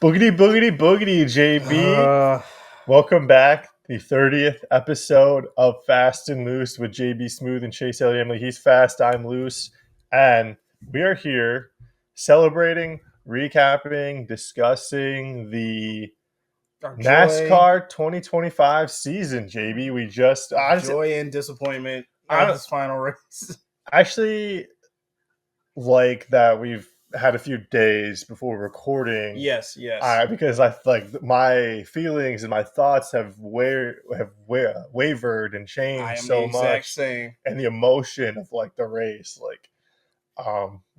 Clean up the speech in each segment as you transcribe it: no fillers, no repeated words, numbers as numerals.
Boogety Boogety Boogety, JB. Uh, Welcome back. The 30th episode of Fast and Loose with JB Smooth and Chase Elliott. He's fast, I'm loose. And we are here celebrating, recapping, discussing the our NASCAR 2025 season, JB. joy and disappointment I of don't this final race. actually like that we've had a few days before recording. Yes. Because I like my feelings and my thoughts have wavered and I changed am the so exact much, same. and the emotion of like the race,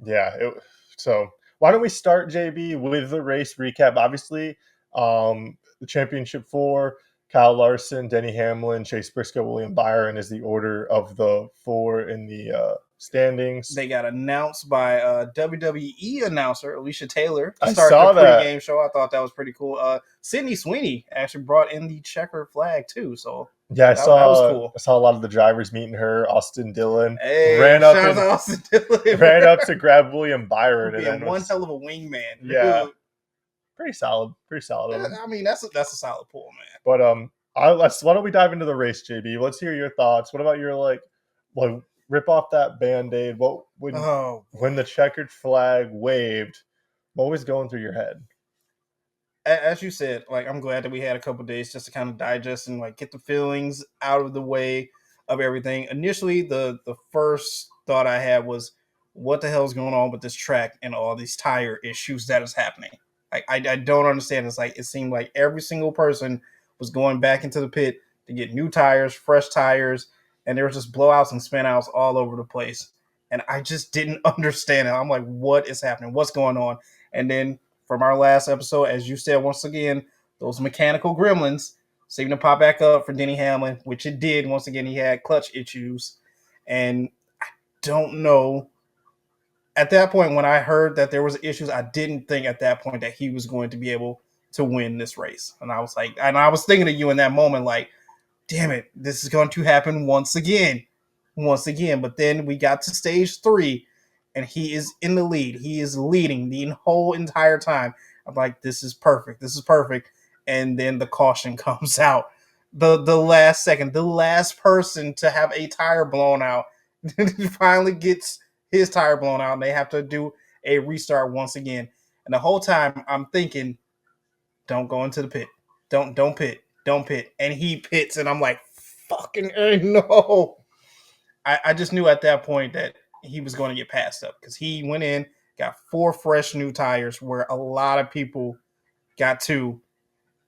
yeah. So why don't we start, JB, with the race recap? Obviously, the championship four: Kyle Larson, Denny Hamlin, Chase Briscoe, William Byron is the order of the four in the standings. They got announced by a WWE announcer, Alicia Taylor, to I start the saw that. pregame show. I thought that was pretty cool. Sydney Sweeney actually brought in the checker flag too, so Yeah, that was cool. I saw a lot of the drivers meeting her. Austin Dillon Hey, ran up shout out and to Austin Dillon ran up to grab William Byron, and being then one was hell of a wingman, yeah, dude. pretty solid of him. I mean, that's a solid pull, man. But why don't we dive into the race, JB? Let's hear your thoughts. What about your like rip off that Band-Aid? What Oh, when the checkered flag waved? What was going through your head? as you said, like I'm glad that we had a couple days just to kind of digest and like get the feelings out of the way of everything. Initially, the first thought I had was, what the hell is going on with this track and all these tire issues that is happening? Like I don't understand. It's like it seemed like every single person was going back into the pit to get new tires, fresh tires, and there was just blowouts and spinouts all over the place. And I just didn't understand it. I'm like, what is happening? What's going on? And then from our last episode, as you said once again, those mechanical gremlins seem to pop back up for Denny Hamlin, which it did. Once again, he had clutch issues. And I don't know. At that point, when I heard that there was issues, I didn't think at that point that he was going to be able to win this race. And I was thinking of you in that moment, like, damn it, this is going to happen once again. Once again. But then we got to stage 3 and he is in the lead. He is leading the whole entire time. I'm like, this is perfect. This is perfect. And then the caution comes out. The last second, the last person to have a tire blown out finally gets his tire blown out and they have to do a restart once again. And the whole time I'm thinking, don't go into the pit. Don't pit. Don't pit. And he pits and I'm like, fucking no. I just knew at that point that he was going to get passed up because he went in, got 4 fresh new tires where a lot of people got 2,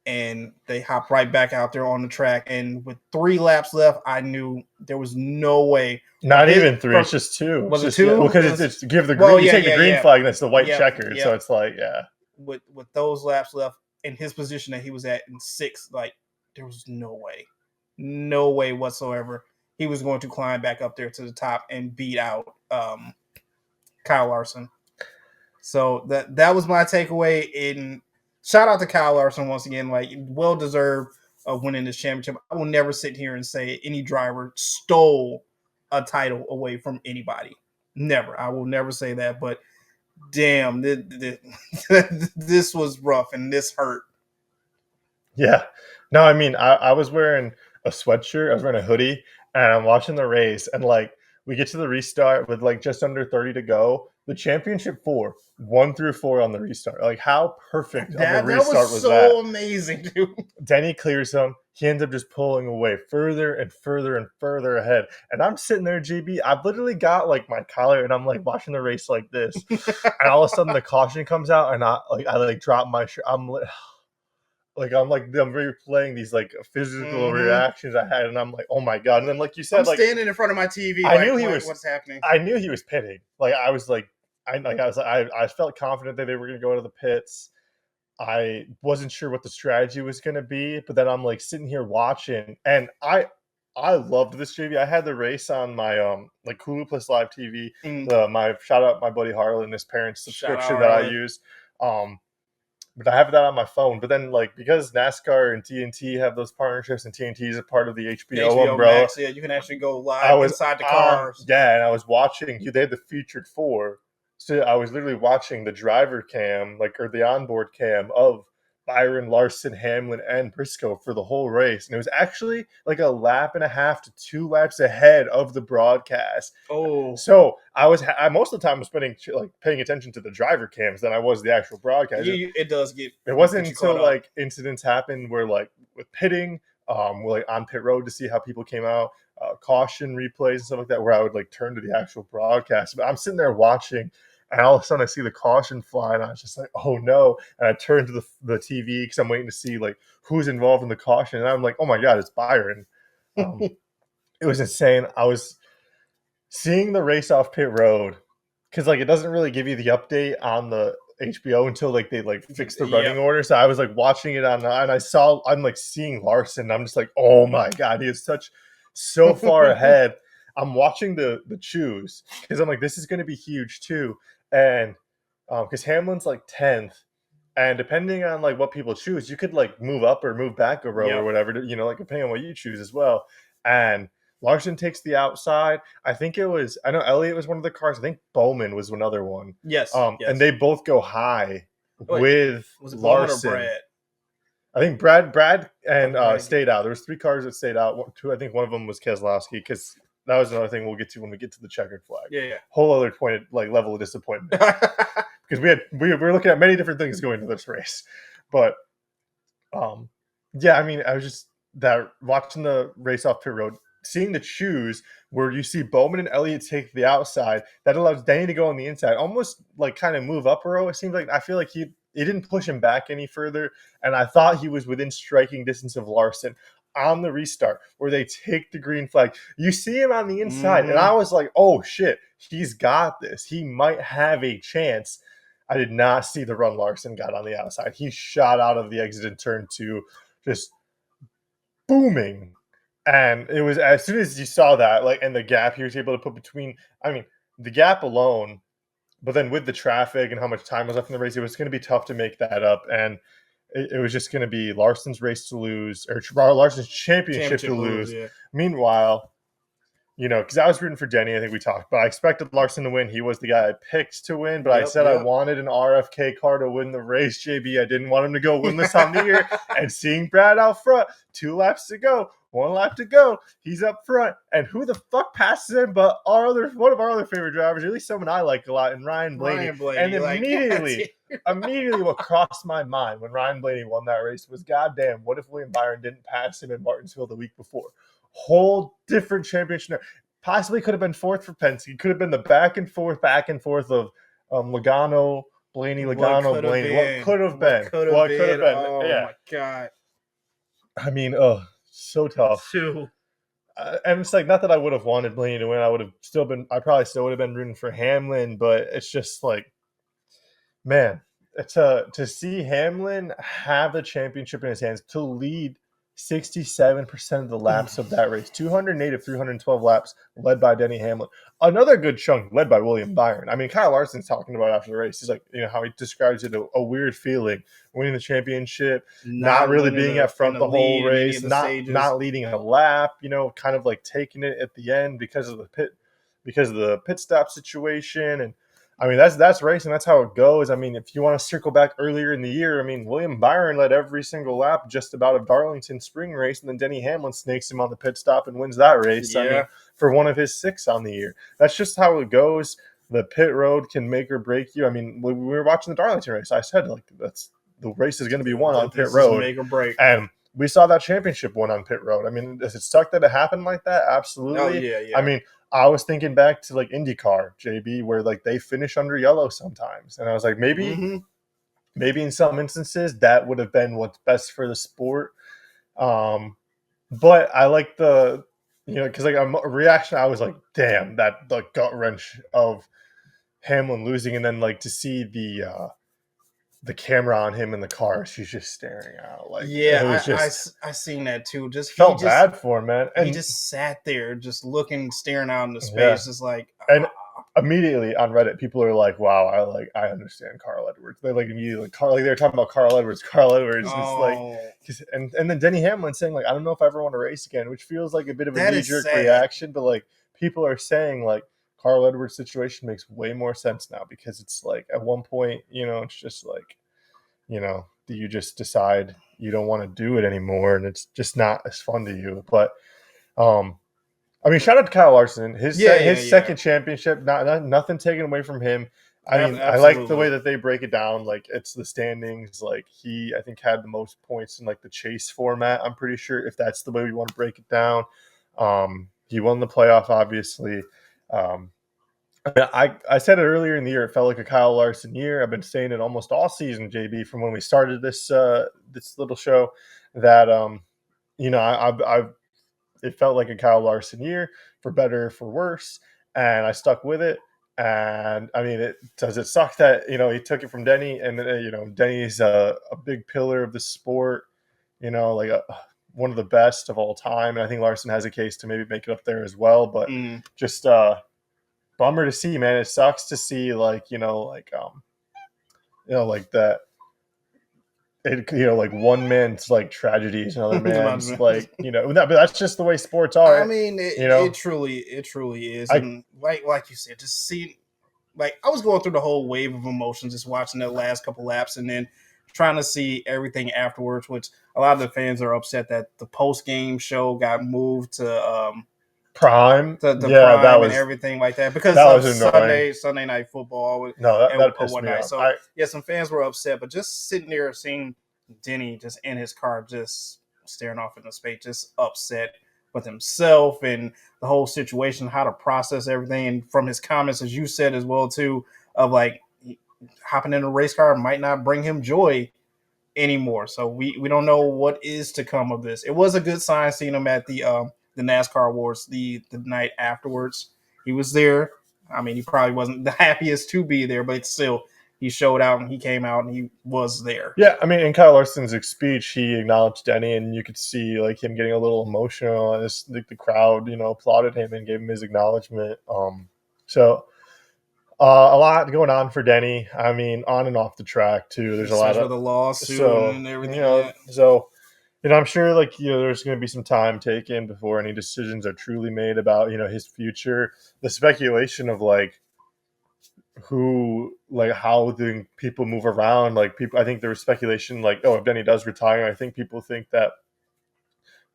and they hopped right back out there on the track. And with 3 laps left, I knew there was no way. Not even 3. It's just 2. Was it's it just 2? Well, because it's give the green. Well, you yeah, take the green flag, and it's the white checkered. Yep. So it's like, yeah. With those laps left in his position that he was at in 6th, like there was no way whatsoever he was going to climb back up there to the top and beat out Kyle Larson. So that was my takeaway. In shout out to Kyle Larson once again, like well deserved of winning this championship. I will never sit here and say any driver stole a title away from anybody. Never. I will never say that. But damn, this was rough and this hurt. Yeah. No, I mean, I was wearing a sweatshirt, I was wearing a hoodie, and I'm watching the race, and like we get to the restart with like just under 30 to go. The championship 4, 1 through 4 on the restart. Like how perfect of a restart was so that? Amazing, dude. Denny clears him. He ends up just pulling away further and further and further ahead. And I'm sitting there, JB. I've literally got like my collar and I'm like watching the race like this. And all of a sudden the caution comes out and I drop my shirt. I'm replaying these like physical reactions I had, and I'm like, oh my god! And then like you said, I'm standing in front of my TV. I knew he was. What's happening? I knew he was pitting. I felt confident that they were going to go to the pits. I wasn't sure what the strategy was going to be, but then I'm like sitting here watching, and I loved this, JV. I had the race on my like Hulu Plus Live TV. My shout out my buddy Harlan, his parents' subscription that I use. But I have that on my phone. But then, like, because NASCAR and TNT have those partnerships, and TNT is a part of the HBO umbrella, Max, yeah, you can actually go live inside the cars. And I was watching. They had the featured 4, So I was literally watching the driver cam, like, or the onboard cam of Byron, Larson, Hamlin, and Briscoe for the whole race, and it was actually like a lap and a half to 2 laps ahead of the broadcast. Oh, So I most of the time was spending like paying attention to the driver cams than I was the actual broadcast. it does get It wasn't get you caught until up. like incidents happened where like with pitting, like on pit road to see how people came out, caution replays and stuff like that, where I would like turn to the actual broadcast. But I'm sitting there watching, and all of a sudden I see the caution fly, and I was just like, oh no! And I turned to the TV because I'm waiting to see like who's involved in the caution, and I'm like, oh my god, it's Byron. Um, it was insane. I was seeing the race off pit road because like it doesn't really give you the update on the HBO until like they like fix the running Yep. order. So I was like watching it on, and I'm like seeing Larson. I'm just like, oh my god, he is so far ahead. I'm watching the choose because I'm like, this is going to be huge too, and because Hamlin's like 10th, and depending on like what people choose, you could like move up or move back a row or Yep. whatever, like depending on what you choose as well. And Larson takes the outside. I think I know Elliott was one of the cars. I think Bowman was another one. Yes. And Yes. they both go high Wait, with was it Bowman or Larson. Brad? I think Brad and Brad. stayed out. There was 3 cars that stayed out. Two, I think one of them was Keselowski, because that was another thing we'll get to when we get to the checkered flag. Yeah. Whole other point, like level of disappointment, because we were looking at many different things going into this race, but yeah, I mean, I was just watching the race off pit road, seeing the choose where you see Bowman and Elliott take the outside, that allows Danny to go on the inside, almost like kind of move up a row. It seems like, I feel like he didn't push him back any further, and I thought he was within striking distance of Larson on the restart where they take the green flag. You see him on the inside, and I was like, oh shit, he's got this. He might have a chance. I did not see the run Larson got on the outside. He shot out of the exit in turn 2, just booming. And it was as soon as you saw that, like, and the gap he was able to put between, I mean, the gap alone, but then with the traffic and how much time was left in the race, it was going to be tough to make that up. And it was just going to be Larson's race to lose, or Larson's championship to lose. Yeah. Meanwhile, because I was rooting for Denny, I think we talked, but I expected Larson to win. He was the guy I picked to win, but I said I wanted an RFK car to win the race, JB. I didn't want him to go winless on the year. And seeing Brad out front, 2 laps to go, 1 lap to go, he's up front. And who the fuck passes him but one of our other favorite drivers, or at least someone I like a lot, and Ryan Blaney. And immediately what crossed my mind when Ryan Blaney won that race was, goddamn, what if William Byron didn't pass him in Martinsville the week before? Whole different championship. Possibly could have been 4th for Penske. Could have been the back and forth of Logano, Blaney, Logano, Blaney. What could have been? What could have been? Oh my god. I mean, so tough. And it's like, not that I would have wanted Blaney to win. I probably still would have been rooting for Hamlin, but it's just like, man, to see Hamlin have the championship in his hands, to lead 67% of the laps of that race, 208 of 312 laps led by Denny Hamlin. Another good chunk led by William Byron. I mean, Kyle Larson's talking about after the race. He's like, how he describes it, a weird feeling, winning the championship, not really being at front the whole race, not leading a lap, kind of like taking it at the end because of the pit stop situation. And I mean, that's racing. That's how it goes. I mean, if you want to circle back earlier in the year, I mean, William Byron led every single lap just about of Darlington spring race, and then Denny Hamlin snakes him on the pit stop and wins that race. Yeah. I mean, for one of his 6 on the year. That's just how it goes. The pit road can make or break you. I mean, when we were watching the Darlington race, I said, like, the race is going to be won on pit road. Make or break. And we saw that championship won on pit road. I mean, does it suck that it happened like that? Absolutely. Oh, yeah. I mean, I was thinking back to like IndyCar, JB, where like they finish under yellow sometimes, and I was like, maybe in some instances that would have been what's best for the sport. But I like because like a reaction, I was like, damn, that the gut wrench of Hamlin losing, and then like to see the camera on him in the car, she's just staring out. Like, I seen that too. Felt bad for him, man. And he just sat there, just looking, staring out into space, just like. And immediately on Reddit, people are like, "Wow, I understand Carl Edwards." They like immediately they're talking about Carl Edwards. It's like, and then Denny Hamlin saying like, "I don't know if I ever want to race again," which feels like a bit of a knee-jerk reaction, but like people are saying like Carl Edwards situation makes way more sense now because it's like at one point, it's just like, do you just decide you don't want to do it anymore and it's just not as fun to you. But um I mean, shout out to Kyle Larson. Yeah, yeah, His yeah. second championship, nothing taken away from him. I mean, I like the way Absolutely. that they break it down. Like it's the standings. Like I think, had the most points in like the chase format. I'm pretty sure if that's the way we want to break it down. He won the playoff, obviously. Um, I said it earlier in the year. It felt like a Kyle Larson year. I've been saying it almost all season, JB, from when we started this little show. That I've it felt like a Kyle Larson year, for better, for worse, and I stuck with it. And I mean, it suck that he took it from Denny, and Denny's a big pillar of the sport, like one of the best of all time, and I think Larson has a case to maybe make it up there as well. But Mm. just bummer to see, man. It sucks to see like that. Like one man's like tragedies, another man's like but that's just the way sports I are. mean, You know, it truly is, I and like you said, just see, like I was going through the whole wave of emotions just watching the last couple laps, and then trying to see everything afterwards. Which a lot of the fans are upset that the post game show got moved Prime, to yeah, that Prime and was everything like that because that of was annoying. Sunday night football No, and that or pissed me whatnot. off. So yeah, some fans were upset, but just sitting there seeing Denny just in his car, just staring off into space, just upset with himself and the whole situation, how to process everything, and from his comments, as you said as well too, of like hopping in a race car might not bring him joy anymore. So we don't know what is to come of this. It was a good sign seeing him at the NASCAR awards the night afterwards. He was there. I mean, he probably wasn't the happiest to be there, but still he showed out and he came out and he was there. Yeah, I mean, in Kyle Larson's speech, he acknowledged Denny, and you could see like him getting a little emotional, and the crowd, applauded him and gave him his acknowledgement. So a lot going on for Denny. I mean, on and off the track too. There's a lot Especially of with the lawsuit so and you everything. know Yeah. so I'm sure like there's going to be some time taken before any decisions are truly made about his future. The speculation of like who like how the people move around, like people, I think there was speculation like, oh, if Denny does retire, I think people think that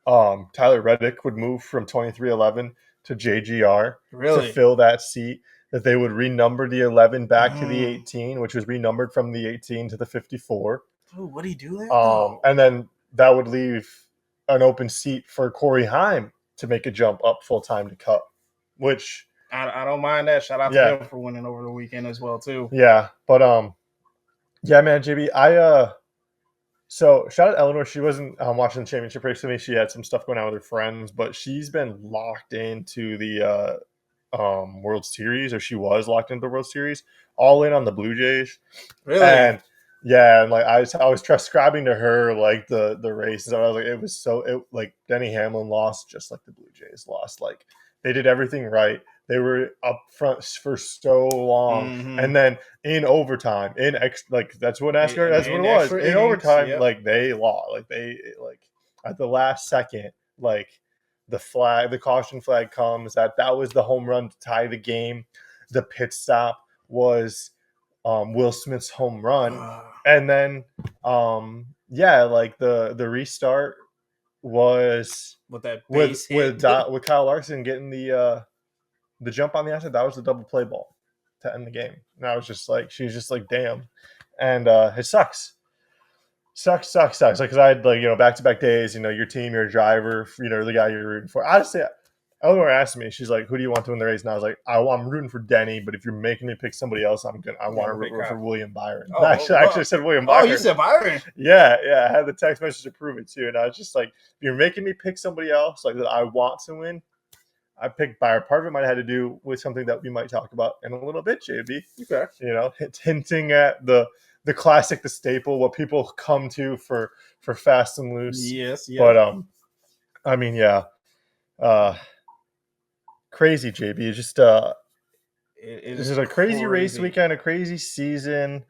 Tyler Reddick would move from 2311 to JGR to Really? fill that seat, that they would renumber the 11 back to the Mm. 18, which was renumbered from the 18 to the 54. Dude, would he do that though? And then that would leave an open seat for Corey Heim to make a jump up full time to Cup, which, I don't mind that. Shout out to yeah, him for winning over the weekend as well too. yeah. But yeah, man, JB, so shout out Eleanor. She wasn't watching the championship race with me. She had some stuff going on with her friends, but she's been locked into the World Series, or she was locked into the World Series, all in on the Blue Jays. Really? And yeah, and like I was transcribing to her like the races. I was like, like Denny Hamlin lost just like the Blue Jays lost. Like they did everything right. They were up front for so long, Mm-hmm. and then in overtime, like that's what NASCAR, that's what In it was. extra In innings, overtime, yep. like they lost, like at the last second, like the caution flag comes. That was the home run to tie the game. The pit stop was Will Smith's home run, and then yeah, like the restart was With that base hit. with Kyle Larson getting the jump on the outside. That was the double play ball to end the game. And I was just like, she was just like, damn, and it sucks. Like, because I had like back to back days. Your team, your driver, the guy you're rooting for. Honestly, Eleanor asked me, she's like, "Who do you want to win the race?" And I was like, "I'm rooting for Denny, but if you're making me pick somebody else, I want to Big root for Kyle. William Byron." Oh, I well, actually said William oh, you Byron. said Byron. Yeah, I had the text message to prove it too, and I was just like, "If you're making me pick somebody else, like that I want to win, I picked Byron." Part of it might have had to do with something that we might talk about in a little bit, JB. Okay. It's hinting at the classic, the staple, what people come to for fast and loose. Yes, yeah. But I mean, yeah, uh, crazy, JB. It This is is a crazy race crazy. weekend, a crazy season.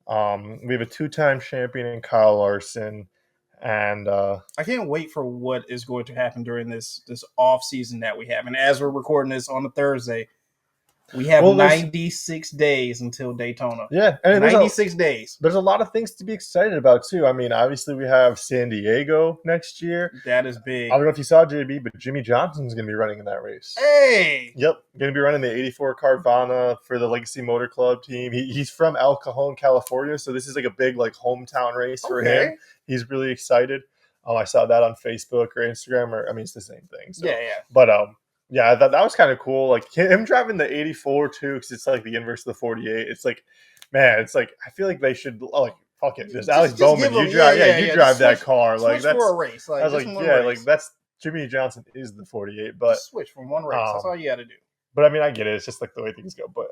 We have a two-time champion in Kyle Larson, and I can't wait for what is going to happen during this off season that we have. And as we're recording this on a Thursday, We have Well, there's 96 days until Daytona. yeah, and 96 days. there's a lot of things to be excited about too. I mean, obviously we have San Diego next year. That is I big. don't know if you saw JB, but Jimmy Johnson's going to be running in that race. Hey, Yep, going to be running the '84 Carvana for the Legacy Motor Club team. He's from El Cajon, California, so this is like a big like hometown race for him. okay. He's really excited. I saw that on Facebook or Instagram, or I mean, it's the same thing. So, Yeah. but yeah, that was kind of cool. Like him driving the '84 too, because it's like the inverse of the '48. It's like, man, it's like I feel like they should like fuck it. Just Alex Just Bowman, give them, you drive, you Just drive that switch, car. Like switch for that's a race. I Like was just like, one yeah, race. like that's Jimmy Johnson is the '48, but Just switch from one race. That's all you got to do. but I mean, I get it. It's just like the way things go. But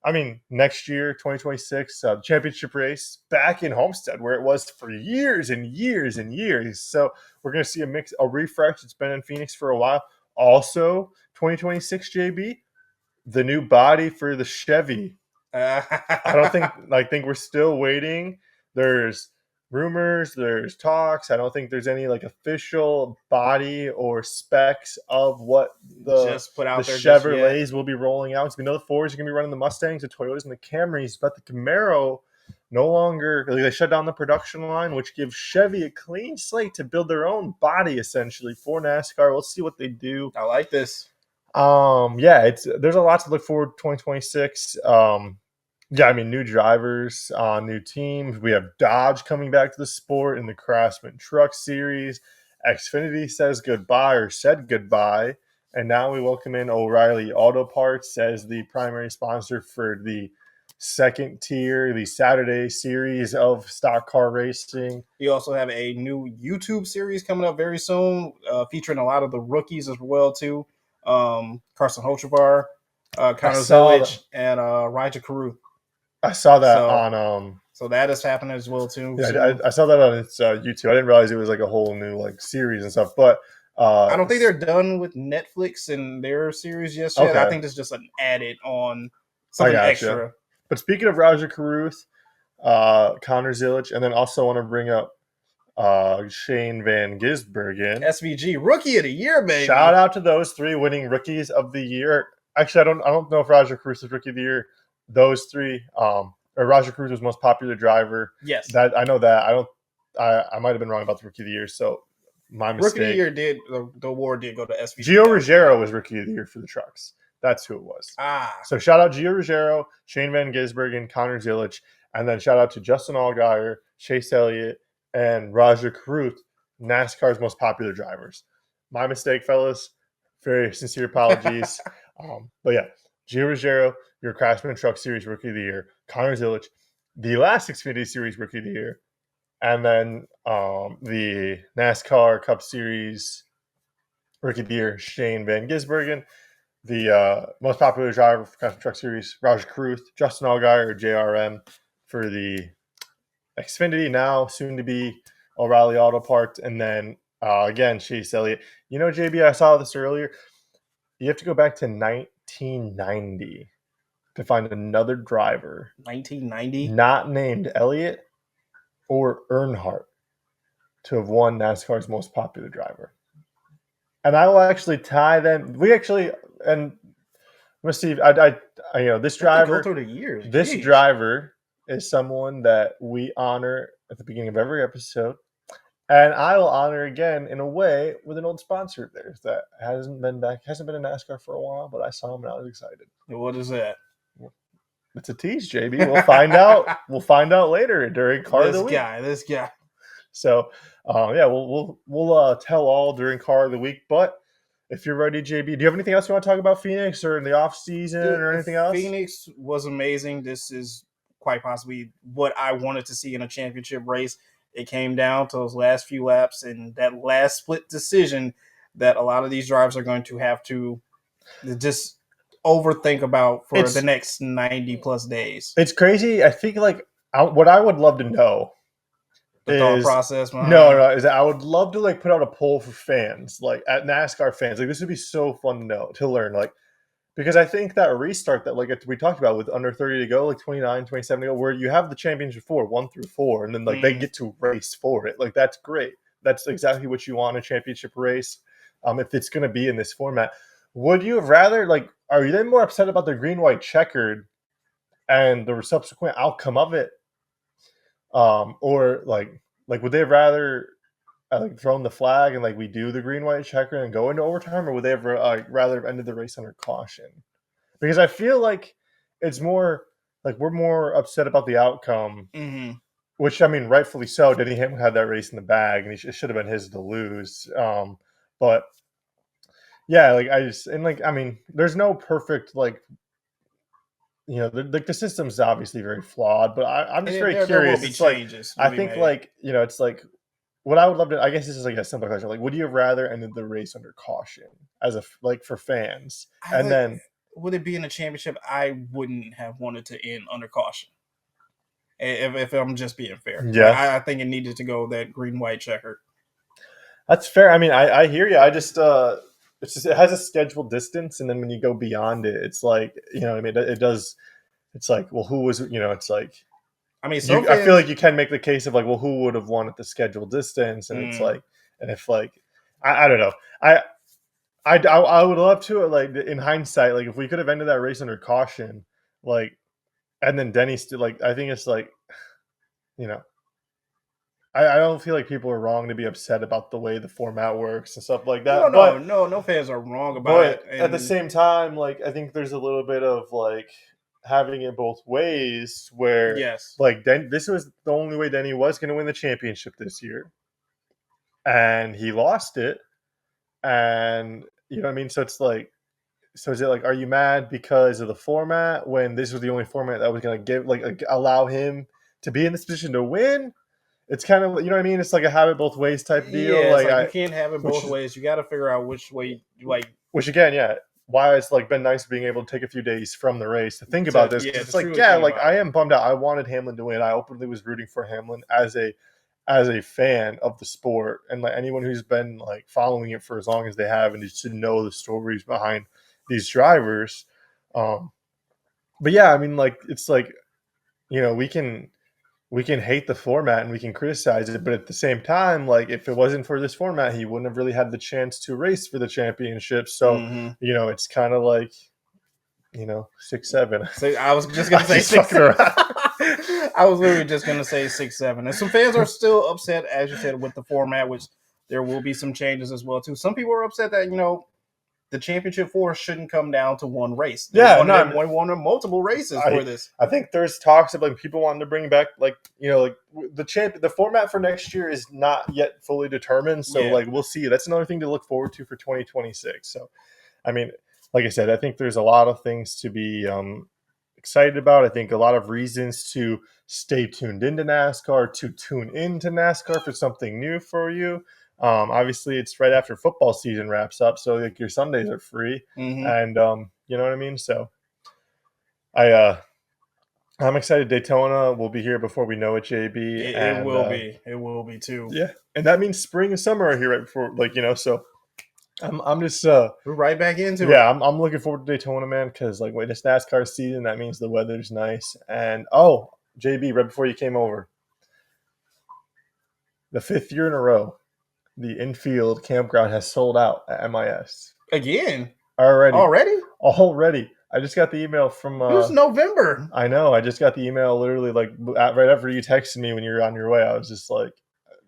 I mean, next year, 2026, championship race back in Homestead, where it was for years and years and years. So we're gonna see a refresh. It's been in Phoenix for a while. Also, 2026, JB, the new body for the Chevy. I don't think I think we're still waiting. There's rumors, there's talks. I don't think there's any like official body or specs of what just put the out there just yet. Chevrolets will be rolling out. So we know the Fords are going to be running the Mustangs, the Toyotas, and the Camrys, but the Camaro no longer like, they shut down the production line, which gives Chevy a clean slate to build their own body essentially for NASCAR. We'll see what they do. I like this. Yeah, there's a lot to look forward to 2026. Yeah, I mean, new drivers, new teams. We have Dodge coming back to the sport in the Craftsman Truck Series. Xfinity says goodbye or said goodbye. And now we welcome in O'Reilly Auto Parts as the primary sponsor for the second tier, the Saturday series of stock car racing. You also have a new YouTube series coming up very soon, featuring a lot of the rookies as well too. Carson Hochevar, Connor Zilic, and Raja Caruth. I saw that on so that is happening as well too. Yeah, I saw that on its YouTube. I didn't realize it was like a whole new like series and stuff. But I don't think they're done with Netflix and their series just yet. Okay. I think it's just an added on something extra. But speaking of Raja Caruth, Connor Zilic, and then also want to bring up Shane Van Gisbergen, SVG Rookie of the Year, baby. Shout out to those three winning Rookies of the Year. Actually, I don't know if Raja Caruth is Rookie of the Year. Those three, or Raja Caruth was most popular driver. Yes, that I know that. I might have been wrong about the Rookie of the Year. So my mistake. Rookie of the Year the award did go to SVG. Gio Ruggiero was Rookie of the Year for the trucks. That's who it was. So shout out Gio Ruggiero, Shane Van Gisbergen, Connor Zilic, and then shout out to Justin Allgaier, Chase Elliott, and Raja Caruth, NASCAR's most popular drivers. My mistake, fellas. Very sincere apologies. But yeah, Gio Ruggiero, your Craftsman Truck Series Rookie of the Year, Connor Zilic, the last Xfinity Series Rookie of the Year, and then the NASCAR Cup Series Rookie of the Year, Shane Van Gisbergen, the most popular driver for Craftsman Truck Series, Raja Caruth, Justin Allgaier, or JRM for the Xfinity, now soon to be O'Reilly Auto Parts, and then again, Chase Elliott. You know, JB, I saw this earlier. You have to go back to 1990 to find another driver 1990 not named Elliott or Earnhardt to have won NASCAR's most popular driver. And I will actually tie them. We actually, and let's see. This driver. Go through the years. This driver is someone that we honor at the beginning of every episode, and I will honor again in a way with an old sponsor of theirs that hasn't been in NASCAR for a while, but I saw him and I was excited. What is that? It's a tease, JB. We'll find out. We'll find out later during Car of the Week. This guy. So, yeah, we'll tell all during Car of the Week. But if you're ready, JB, do you have anything else you want to talk about Phoenix or in the off season or anything else? Phoenix was amazing. This is quite possibly what I wanted to see in a championship race. It came down to those last few laps and that last split decision that a lot of these drivers are going to have to just overthink about for the next 90 plus days. It's crazy. I think what I would love to know the thought process. Is I would love to put out a poll for fans, at NASCAR fans. This would be so fun to know, to learn, because I think that restart that we talked about with under 30 to go, 29, 27 to go, where you have the championship 1 through 4, and then they get to race for it. That's great. That's exactly what you want, a championship race. If it's going to be in this format. would you have rather like? Are you then more upset about the green white checkered and the subsequent outcome of it, or like would they have rather like thrown the flag and like we do the green white checker and go into overtime, or would they have rather have ended the race under caution? Because I feel like it's more like we're more upset about the outcome, Mm-hmm. which I mean, rightfully so. Denny Hamlin had that race in the bag, and it should have been his to lose. But yeah, like I just and like I mean, there's no perfect like the system's obviously very flawed, but I'm just And very there will curious. be It's like changes to I be think made. like it's like what I would love to. I guess this is like a simple question. Like, would you have rather ended the race under caution as a like for fans, I and think then would it be in a championship? I wouldn't have wanted to end under caution. If I'm just being fair, like yeah, I think it needed to go that green white checker. that's fair. I mean, I hear you. I just it's just it has a scheduled distance, and then when you go beyond it, it's like what I mean. It does. It's like well, who was it's like I mean, some you. I feel fans. like you can make the case of like well, who would have won at the scheduled distance, and it's Mm, like and if like I don't know. I would love to like in hindsight, like if we could have ended that race under caution, like and then Denny still like I think it's like you know I don't feel like people are wrong to be upset about the way the format works and stuff like no, that, no, no, no fans are wrong about it, at the and same time, like I think there's a little bit of like having it both ways where yes, like this was the only way Denny was going to win the championship this year, and he lost it, and you know what I mean. So it's like so is it like, are you mad because of the format when this was the only format that was going to give like allow him to be in this position to win? It's kind of you know what I mean. It's like a have it both ways type deal. yeah, it's Like like you can't have it which both is ways. You got to figure out which way, like which again, yeah, why it's like been nice being able to take a few days from the race to think about to this yeah because to it's like truly yeah, think like about I it. am bummed out. I wanted Hamlin to win. I openly was rooting for Hamlin as a fan of the sport and like anyone who's been like following it for as long as they have and just to know the stories behind these drivers. Um, but yeah, I mean, like it's like we can hate the format and we can criticize it, but at the same time, like if it wasn't for this format, he wouldn't have really had the chance to race for the championship. So Mm-hmm. it's kind of like 6-7. So I was just I'm gonna say just six. fucking around. I was literally just gonna say 6-7, and some fans are still upset, as you said, with the format, which there will be some changes as well too. Some people are upset that the championship four shouldn't come down to one race. Yeah, no, They wanted multiple races I for this. I think there's talks of like people wanting to bring back like like the format for next year is not yet fully determined. So Yeah. like we'll see. That's another thing to look forward to for 2026. So I mean, like I said, I think there's a lot of things to be excited about. I think a lot of reasons to stay tuned into NASCAR, to tune into NASCAR for something new for you. Obviously, it's right after football season wraps up, so like your Sundays are free, Mm-hmm. and you know what I mean. So I I'm excited. Daytona will be here before we know it, JB, It and will be. It will be too. yeah, and that means spring and summer are here right before, like So I'm just We're right back into yeah, it I'm looking forward to Daytona, man, because like when it's NASCAR season, that means the weather's nice. And oh, JB, right before you came over, the fifth year in a row, the infield campground has sold out at MIS again already. already. Already, I just got the email from. It was November. I know, I just got the email literally like right after you texted me when you were on your way. I was just like,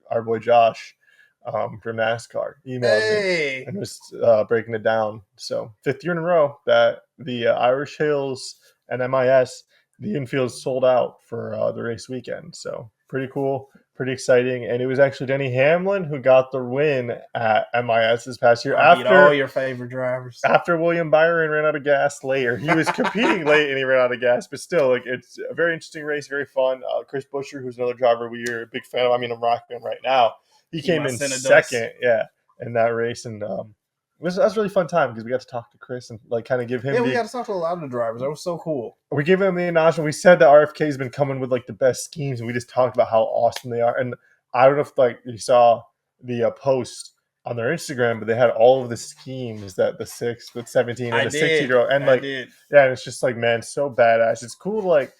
our boy Josh from NASCAR emailed me Hey, and was breaking it down. So fifth year in a row that the Irish Hills and MIS, the infield sold out for the race weekend. So pretty cool, pretty exciting. And it was actually Denny Hamlin who got the win at MIS this past year I beat all your favorite drivers. after William Byron ran out of gas later. He was competing late and he ran out of gas, but still, like it's a very interesting race, very fun. Chris Buescher, who's another driver we are a big fan of. I mean, I'm rocking him right now. He Keep came my in center dust. second, yeah, in that race, and that was a really fun time because we got to talk to Chris and like kind of give Yeah, him we the got to talk to a lot of the drivers. That was so cool. we gave him the acknowledgement. We said that RFK has been coming with like the best schemes, and we just talked about how awesome they are. And I don't know if like you saw the post on their Instagram, but they had all of the schemes that the 17, and I the 16 did. year old, and I like did. yeah, and it's just like man, so badass. It's cool, like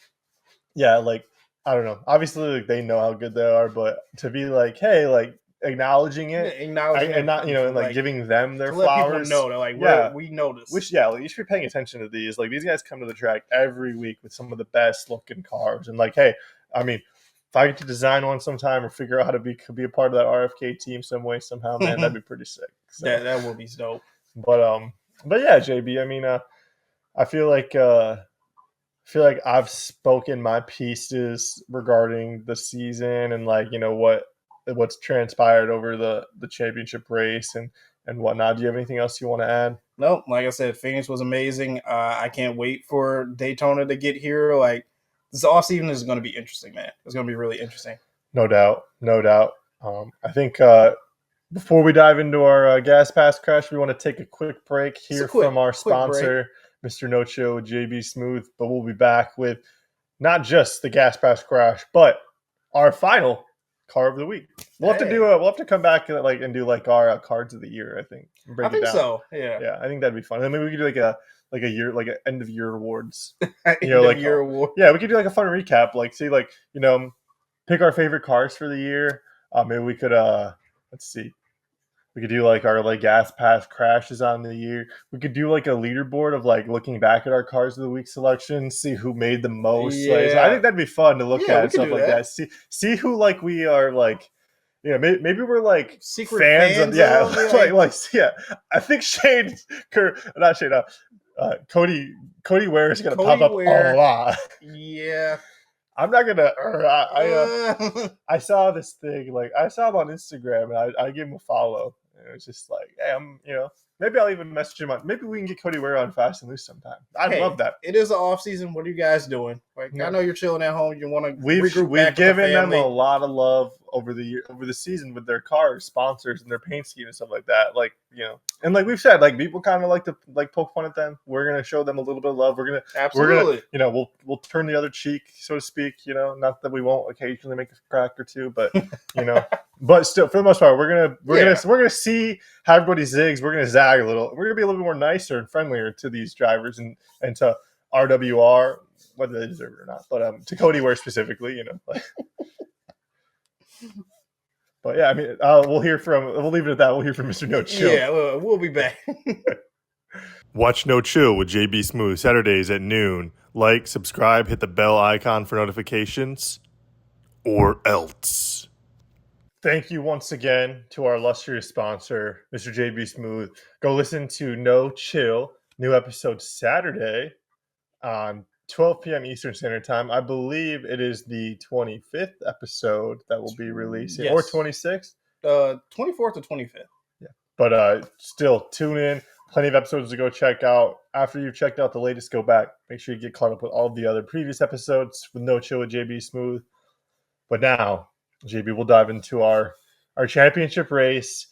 yeah, like I don't know. Obviously, like they know how good they are, but to be like, hey, like acknowledging it acknowledging and it not, and like like giving them their to let people flowers. know that like Yeah. we notice. Like, you should be paying attention to these. Like, these guys come to the track every week with some of the best looking cars. And like, hey, I mean, if I get to design one sometime or figure out how to be a part of that RFK team some way, somehow, man, that'd be pretty sick. So that will be dope. But yeah, JB, I mean, I feel like I've spoken my pieces regarding the season and like, what's transpired over the championship race and whatnot. Do you have anything else you want to add? No, like I said, Phoenix was amazing. I can't wait for Daytona to get here. Like this off season is going to be interesting, man. It's going to be really interesting. No doubt, no doubt. I think before we dive into our gas pass crash, we want to take a quick break here from our sponsor, Mr. No Chill, JB Smooth. But we'll be back with not just the gas pass crash, but our final car of the week. We'll have to come back and do our cards of the year. I think. I think so. Yeah. Yeah, I think that'd be fun. And then maybe we could do like a year, like an end of year awards. Year award. Yeah, we could do like a fun recap. Like see, pick our favorite cars for the year. Maybe we could let's see. We could do like our gas pass crashes on the year. We could do like a leaderboard of like looking back at our cars of the week selection, see who made the most. Yeah. So I think that'd be fun to look at stuff like that. See who we are maybe we're like secret fans of yeah. I think Cody Ware is gonna pop up a lot. Yeah. I'm not gonna. I saw this thing. I saw him on Instagram, and I gave him a follow. And it was just like, hey, maybe I'll even message him on. Maybe we can get Cody Ware on Fast and Loose sometime. I'd love that. It is the off season. What are you guys doing? I know you're chilling at home. You want to regroup. We've given them a lot of love over the season with their cars, sponsors, and their paint scheme and stuff like that. And like we've said, people kind of like to poke fun at them. We're gonna show them a little bit of love. Absolutely. We'll turn the other cheek, so to speak. Not that we won't occasionally make a crack or two, but but still, for the most part, we're gonna see how everybody zigs. We're gonna zag a little. We're gonna be a little bit more nicer and friendlier to these drivers and to RWR, whether they deserve it or not. But to Cody Ware specifically, But yeah, I mean, we'll leave it at that. We'll hear from Mr. No Chill. Yeah, we'll be back. Watch No Chill with JB Smooth Saturdays at noon. Like, subscribe, hit the bell icon for notifications, or else. Thank you once again to our illustrious sponsor, Mr. JB Smooth. Go listen to No Chill, new episode Saturday on 12 p.m. Eastern Standard Time. I believe it is the 25th episode that will be releasing, or 26th? 24th or 25th. Yeah. But still, tune in. Plenty of episodes to go check out. After you've checked out the latest, go back. Make sure you get caught up with all the other previous episodes with No Chill with JB Smooth. But now, JB, we'll dive into our championship race,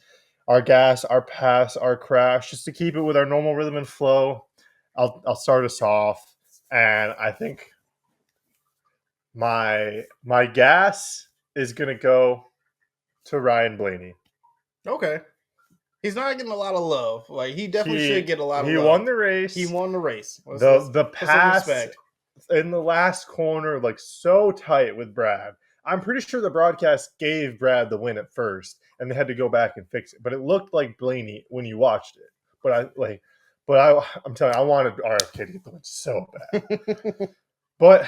our gas, our pass, our crash, just to keep it with our normal rhythm and flow. I'll start us off. And I think my gas is going to go to Ryan Blaney. Okay. He's not getting a lot of love. He definitely should get a lot of love. He won the race. The pass in the last corner, so tight with Brad. I'm pretty sure the broadcast gave Brad the win at first, and they had to go back and fix it. But it looked like Blaney when you watched it. But I'm telling you, I wanted RFK to get the win so bad. But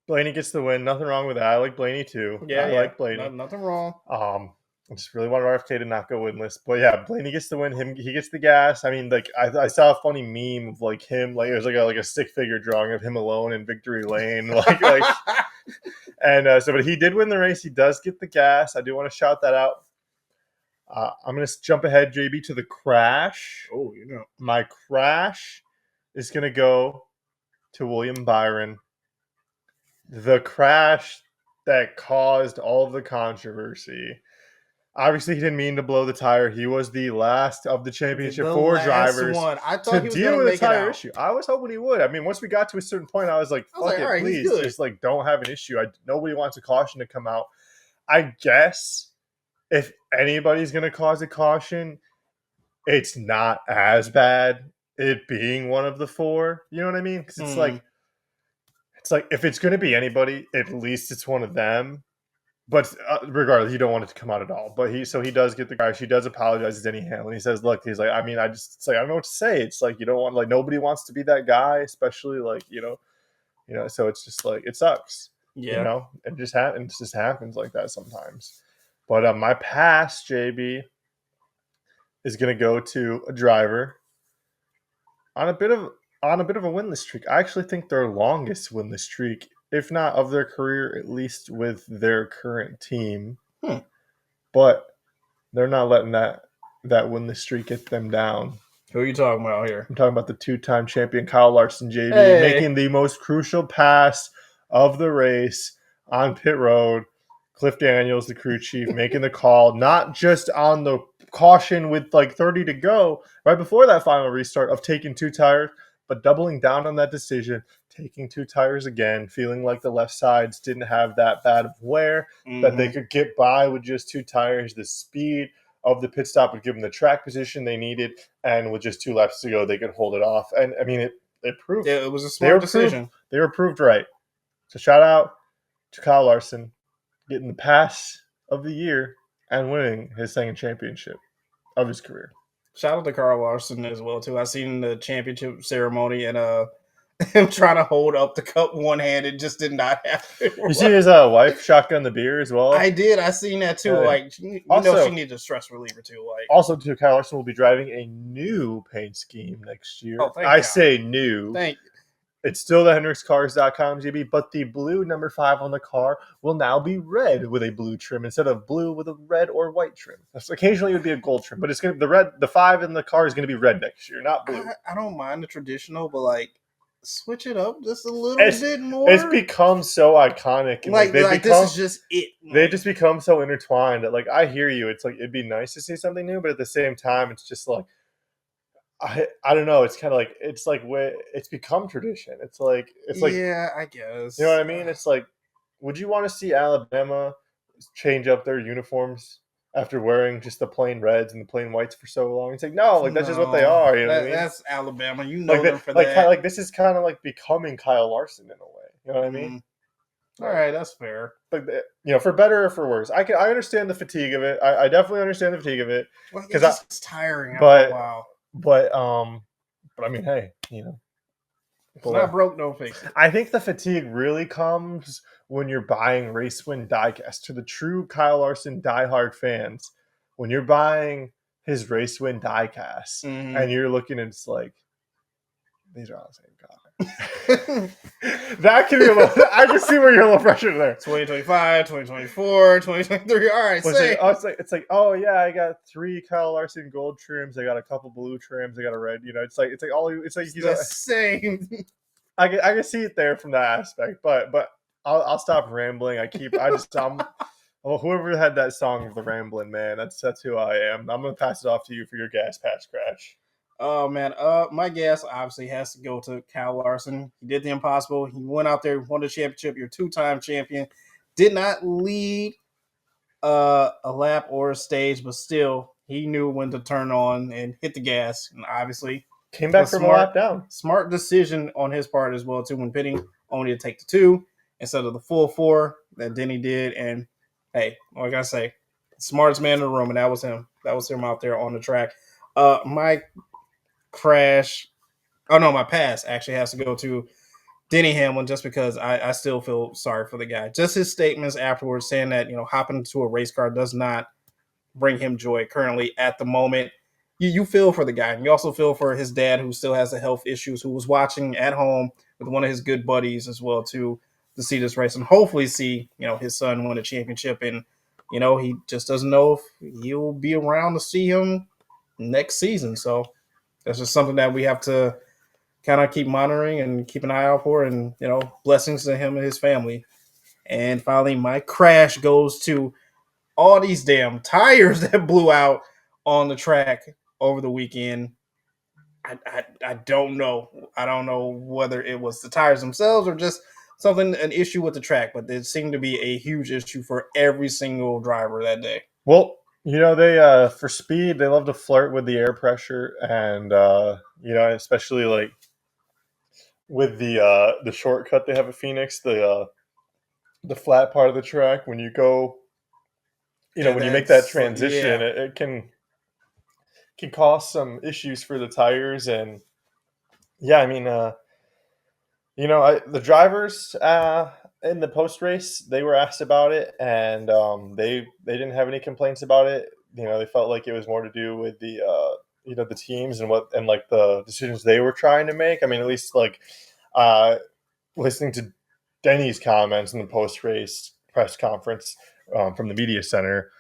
Blaney gets the win. Nothing wrong with that. I like Blaney too. I like Blaney. Nothing wrong. I just really wanted RFK to not go winless. But yeah, Blaney gets the win. He gets the gas. I mean, I saw a funny meme of him, it was like a stick figure drawing of him alone in victory lane. But he did win the race. He does get the gas. I do want to shout that out. I'm going to jump ahead, JB, to the crash. Oh, my crash is going to go to William Byron. The crash that caused all of the controversy. Obviously, he didn't mean to blow the tire. He was the last of the championship four drivers to deal with a tire issue. I was hoping he would. I mean, once we got to a certain point, I was like, fuck it, please. Just don't have an issue. Nobody wants a caution to come out. I guess if anybody's going to cause a caution, it's not as bad, it being one of the four. You know what I mean? Because it's like if it's going to be anybody, at least it's one of them. but regardless, you don't want it to come out at all. But he does get the crash. He does apologize to Denny Hamlin. He says, "Look, he's like, I mean, it's like I don't know what to say. It's like you don't want like nobody wants to be that guy, especially like So it's just like it sucks, Yeah. It just happens like that sometimes. But my pass, JB, is going to go to a driver on a bit of a winless streak. I actually think their longest winless streak, if not of their career, at least with their current team. Hmm. But they're not letting that winless streak get them down. Who are you talking about here? I'm talking about the two-time champion Kyle Larson, JB, Hey. making the most crucial pass of the race on pit road. Cliff Daniels, the crew chief, making the call, not just on the caution with like 30 to go, right before that final restart of taking two tires, but doubling down on that decision, taking two tires again, feeling like the left sides didn't have that bad of wear, that they could get by with just two tires. The speed of the pit stop would give them the track position they needed, and with just 2 laps to go, they could hold it off. And I mean, it proved. Yeah, it was a smart decision. They were proved right. So shout out to Kyle Larson getting the pass of the year and winning his second championship of his career. Shout out to Carl Larson as well too. I seen the championship ceremony and him trying to hold up the cup one handed just did not happen. You see his wife shotgun the beer as well? I did. I seen that too. Like she needed a stress reliever too. Like also too, Kyle Larson will be driving a new paint scheme next year. Oh, thank God. Say new. Thank you. It's still the HendricksCars.com, JB, but the blue number 5 on the car will now be red with a blue trim instead of blue with a red or white trim. Occasionally it would be a gold trim, but it's gonna the 5 in the car is gonna be red next year, not blue. I don't mind the traditional, but like switch it up just a little bit more. It's become so iconic. And like this is just it. They just become so intertwined that like I hear you. It's like it'd be nice to see something new, but at the same time, it's just like I don't know. It's kind of like it's become tradition. It's like yeah, I guess. You know what I mean? It's like, would you want to see Alabama change up their uniforms after wearing just the plain reds and the plain whites for so long? It's like no, like that's just what they are. You know what I mean? That's Alabama. You know them for that. Like this is kind of like becoming Kyle Larson in a way. You know what I mean? All right, that's fair. But for better or for worse, I understand the fatigue of it. I definitely understand the fatigue of it because it's tiring after a while. But I mean, hey, it's not broke, no fix it. I think the fatigue really comes when you're buying race win diecast. To the true Kyle Larson diehard fans, when you're buying his race win diecast and you're looking at it's like these are all the same color. That can be a little. I can see where you're a little pressured there. 2025, 2024, 2023. All right, it's like oh yeah, I got 3 Kyle Larson gold trims. I got a couple blue trims. I got a red. It's like he's the same. I can see it there from that aspect, but I'll stop rambling. Whoever had that song of the rambling man, that's who I am. I'm gonna pass it off to you for your gas patch crash. Oh man, my gas obviously has to go to Kyle Larson. He did the impossible. He went out there, won the championship. You're 2-time champion. Did not lead a lap or a stage, but still he knew when to turn on and hit the gas. And obviously came back from a lap down. Smart decision on his part as well too. When pitting, only to take the 2 instead of the full 4 that Denny did. And hey, like I say, smartest man in the room, and that was him. That was him out there on the track. My pass actually has to go to Denny Hamlin just because I still feel sorry for the guy. Just his statements afterwards saying that, hopping into a race car does not bring him joy currently at the moment. You feel for the guy. And you also feel for his dad who still has the health issues, who was watching at home with one of his good buddies as well to see this race and hopefully see, his son win a championship. And, he just doesn't know if he'll be around to see him next season. So that's just something that we have to kind of keep monitoring and keep an eye out for, and blessings to him and his family. And finally, my crash goes to all these damn tires that blew out on the track over the weekend. I don't know. I don't know whether it was the tires themselves or just an issue with the track, but it seemed to be a huge issue for every single driver that day. Well, they for speed, they love to flirt with the air pressure, and especially like with the shortcut they have at Phoenix, the the flat part of the track when you go, Yeah, when you make that that's transition, yeah. it can cause some issues for the tires. And yeah, I mean, the drivers in the post race, they were asked about it, and they didn't have any complaints about it. They felt like it was more to do with the teams and like the decisions they were trying to make. I mean, at least like uh, listening to Denny's comments in the post race press conference from the media center,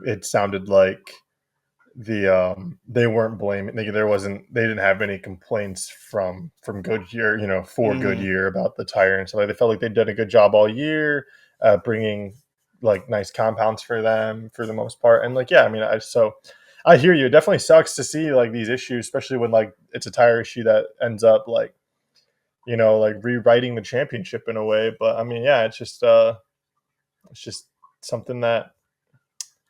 it sounded like they weren't blaming, they didn't have any complaints from Goodyear, for Hmm. Goodyear about the tire and stuff. Like, they felt like they'd done a good job all year, bringing like nice compounds for them for the most part. And like, yeah, I mean, I hear you. It definitely sucks to see like these issues, especially when like it's a tire issue that ends up like like rewriting the championship in a way. But I mean, yeah, it's just something that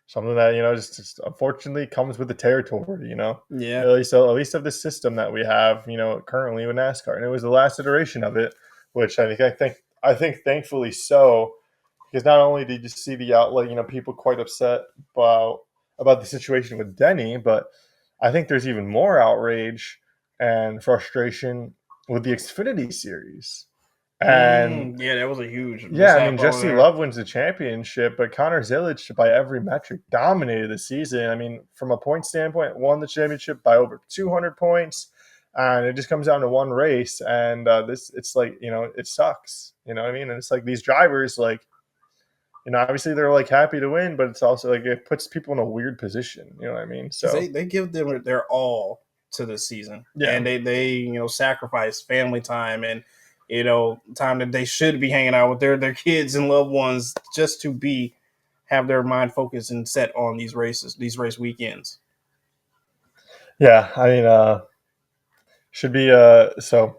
just unfortunately comes with the territory. Yeah. At least of the system that we have, currently with NASCAR. And it was the last iteration of it, which I think thankfully so, because not only did you see the outlet, people quite upset about the situation with Denny, but I think there's even more outrage and frustration with the Xfinity series. And Yeah, that was a huge yeah, I mean, mishap over Jesse there. Love wins the championship, but Connor Zilic, by every metric, dominated the season. I mean, from a point standpoint, won the championship by over 200 points, and it just comes down to one race. And it's like, it sucks. You know what I mean? And it's like these drivers, like, obviously they're like happy to win, but it's also like it puts people in a weird position. You know what I mean? Because So they give them their all to the season, yeah, and they sacrifice family time and time that they should be hanging out with their kids and loved ones just to be have their mind focused and set on these races, these race weekends. yeah. I mean, should be so.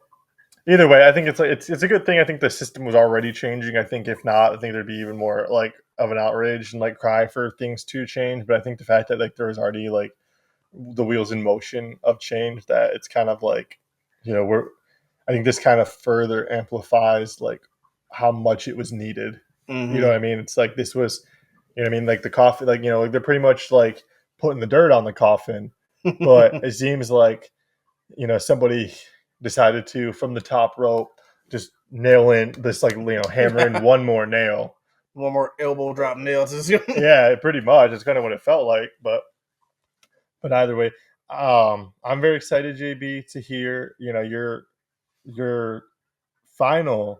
Either way, I think it's a good thing. I think the system was already changing. I think if not, I think there'd be even more like of an outrage and like cry for things to change. But I think the fact that like there was already like the wheels in motion of change, that it's kind of like, we're I think this kind of further amplifies like how much it was needed. You know Hmm. what I mean? It's like this was, what I mean, like the coffin, like like they're pretty much like putting the dirt on the coffin, but it seems like somebody decided to, from the top rope, just nail in this, like, hammer in one more nail. One more elbow drop nails. Yeah, pretty much. It's kind of what it felt like. But either way, I'm very excited, JB, to hear your final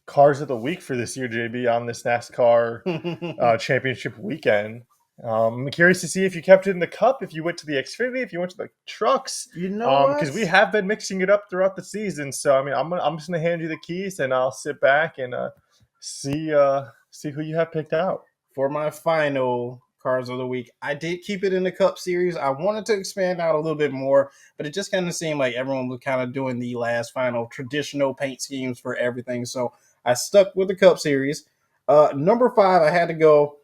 cars of the week for this year, JB, on this NASCAR championship weekend. I'm curious to see if you kept it in the cup, if you went to the Xfinity, if you went to the trucks, You know what? because we have been mixing it up throughout the season. So I mean, I'm just gonna hand you the keys, and I'll sit back and see who you have picked out. For my final cars of the week, I did keep it in the Cup Series. I wanted to expand out a little bit more, but it just kind of seemed like everyone was kind of doing the last final traditional paint schemes for everything. So I stuck with the Cup Series. Number 5, I had to go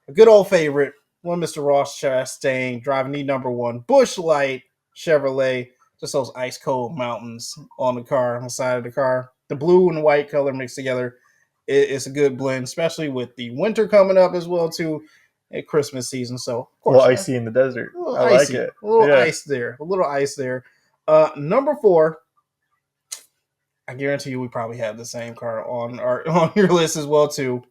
a good old favorite, one Mr. Ross Chastain driving the number 1 Bush Light Chevrolet. Just those ice cold mountains on the car, on the side of the car. The blue and white color mixed together. It's a good blend, especially with the winter coming up as well too, at Christmas season. So of A little course, a icy in the desert. little I like icy, it. a little Yeah. ice there, a little ice there. Number 4, I guarantee you we probably have the same car on our on your list as well too.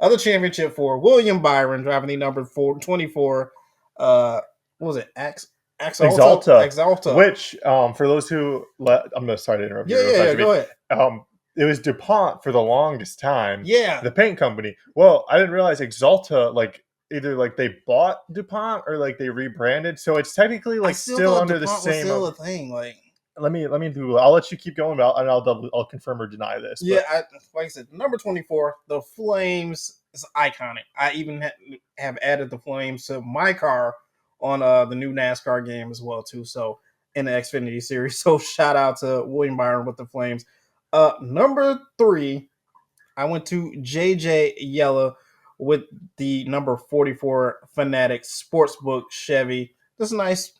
Other championship for William Byron driving the number 24. What was it? Exalta, Exalta. which for those who I'm gonna sorry to interrupt you Yeah, real yeah, fast, yeah. Jimmy. Go ahead. It was DuPont for the longest time, Yeah, the paint company. Well, I didn't realize Exalta, like, either like they bought DuPont or like they rebranded, so it's technically I like still still thought under the DuPont was same. still a thing. Like, Let me do. I'll let you keep going, but I'll confirm or deny this. yeah, But like I said, number 24, the Flames is iconic. I even have added the Flames to my car on the new NASCAR game as well too. So in the Xfinity series. So shout out to William Byron with the Flames. Number 3, I went to JJ Yella with the number 44 Fanatic Sportsbook Chevy. This nice